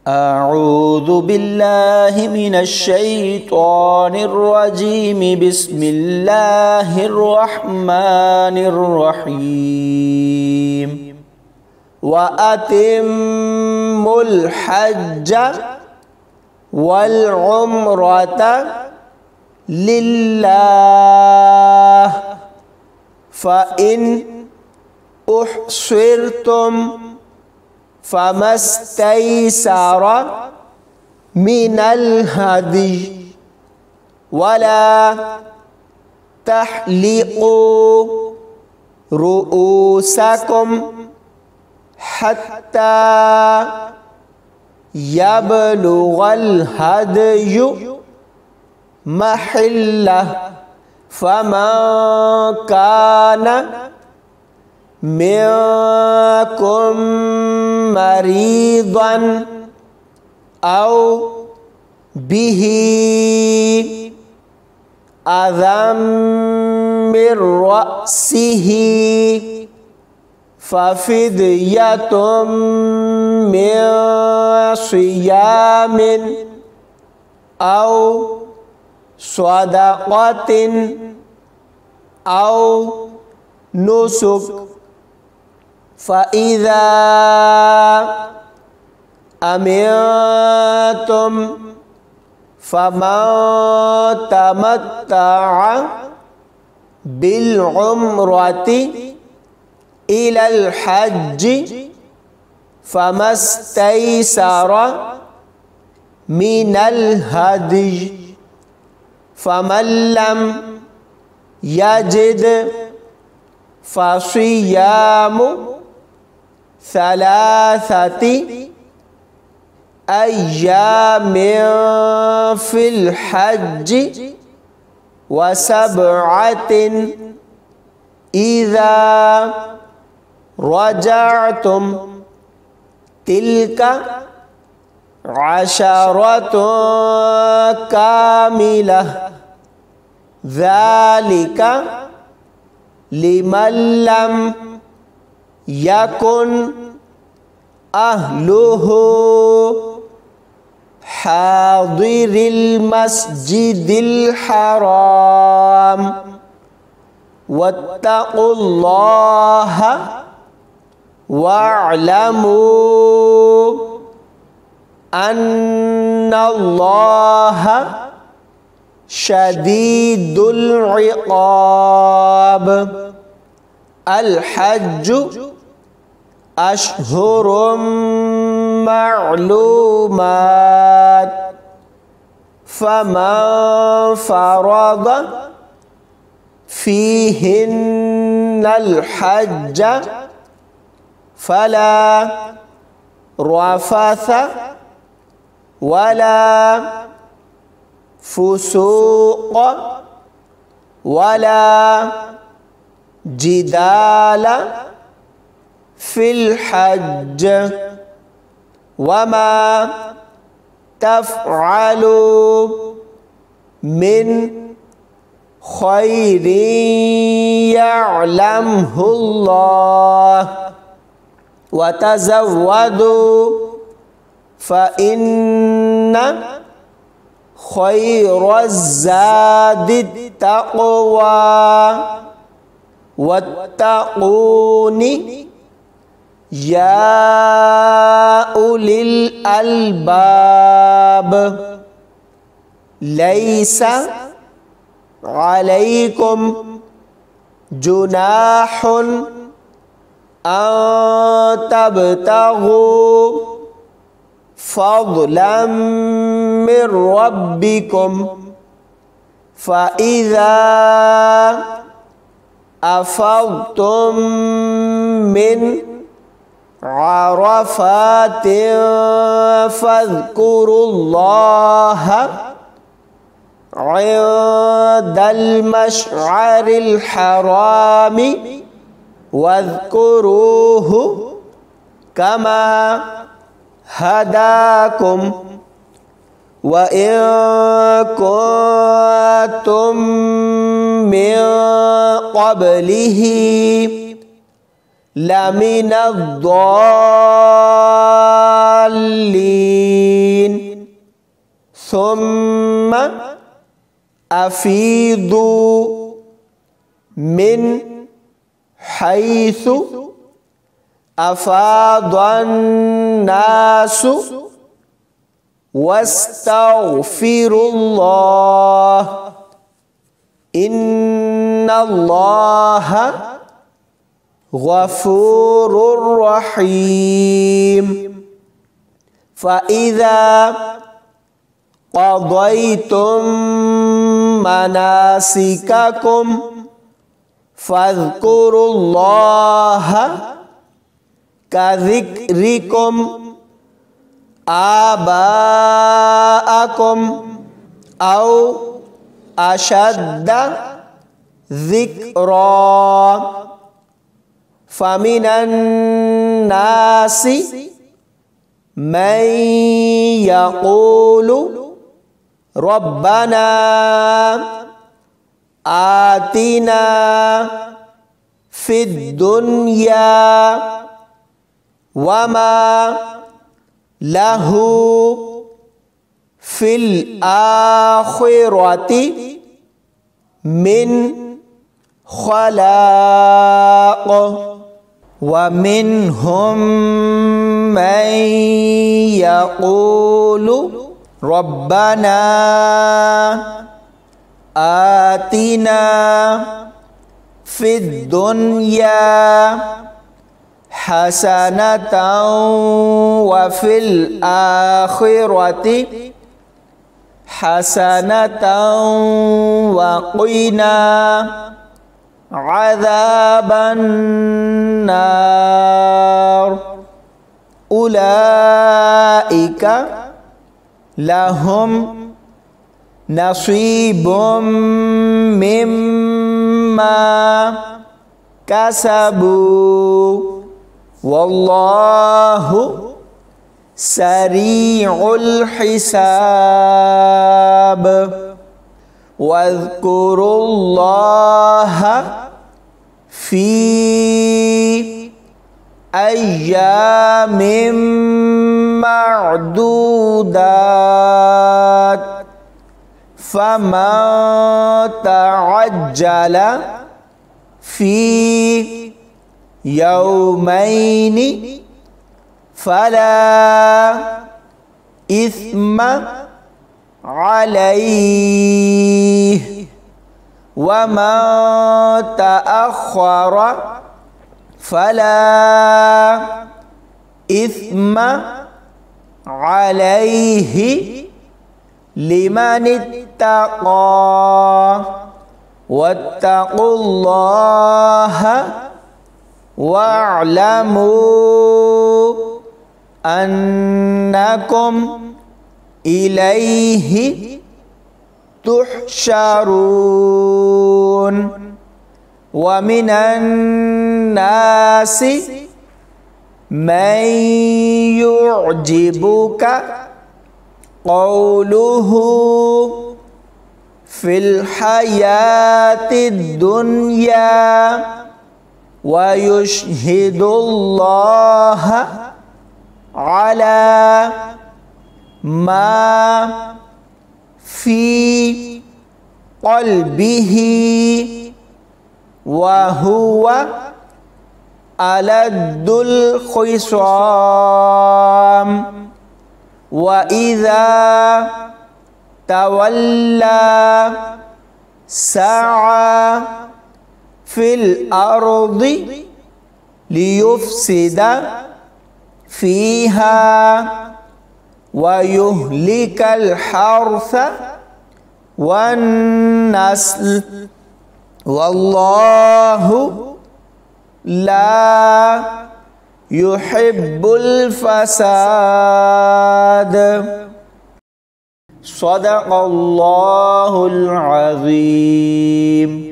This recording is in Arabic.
أعوذ بالله من الشيطان الرجيم بسم الله الرحمن الرحيم وأتموا الحج والعمرة لله فإن أحصرتم فما استيسر من الهدي ولا تحلقوا رؤوسكم حتى يبلغ الهدي محله فمن كان منكم مريضا أو به أذى من رأسه ففدية من صيام أو صدقة أو نسك فإذا أمنتم فمن تمتع بالعمرة إلى الحج فما استيسر من الهدي فمن لم يجد فصيام 3 أيام في الحج و7 إذا رجعتم تلك 10 كاملة ذلك لمن لم يكن أهله حاضر المسجد الحرام واتقوا الله واعلموا أن الله شديد العقاب الحج أشهر معلومات فمن فرض فيهن الحج فلا رفث ولا فسوق ولا جدال في الحج وما تفعلوا من خير يعلمه الله وتزودوا فإن خير الزاد التقوى واتقون يا أولي الألباب ليس عليكم جناح أن تبتغوا فضلا من ربكم فإذا أفضتم من عرفات فاذكروا الله عند المشعر الحرام واذكروه كما هداكم وإن كنتم من قبله لمن الضالين الضالين ثم أفيضوا من حيث أفاض الناس واستغفروا الله إن الله غفور رحيم فإذا قضيتم مناسككم فاذكروا الله كذكركم آباءكم أو أشد ذكرا فمن الناس من يقول ربنا آتنا في الدنيا وما له في الآخرة من خلاق ومنهم من يقول ربنا آتنا في الدنيا حسنة وفي الآخرة حسنة وقنا عذاب النار أولئك لهم نصيب مما كسبوا والله سريع الحساب واذكروا الله في أيام معدودات فمن تعجل في يومين فلا إثم عليه ومن تأخر فلا إثم عليه لمن اتقى واتقوا الله واعلموا أنكم إليه تحشرون ومن الناس من يعجبك قوله في الحياة الدنيا ويشهد الله على ما في قلبه وهو ألد الخصام وإذا تولى سعى في الأرض ليفسد فيها ويهلك الحرث والنسل والله لا يحب الفساد صدق الله العظيم.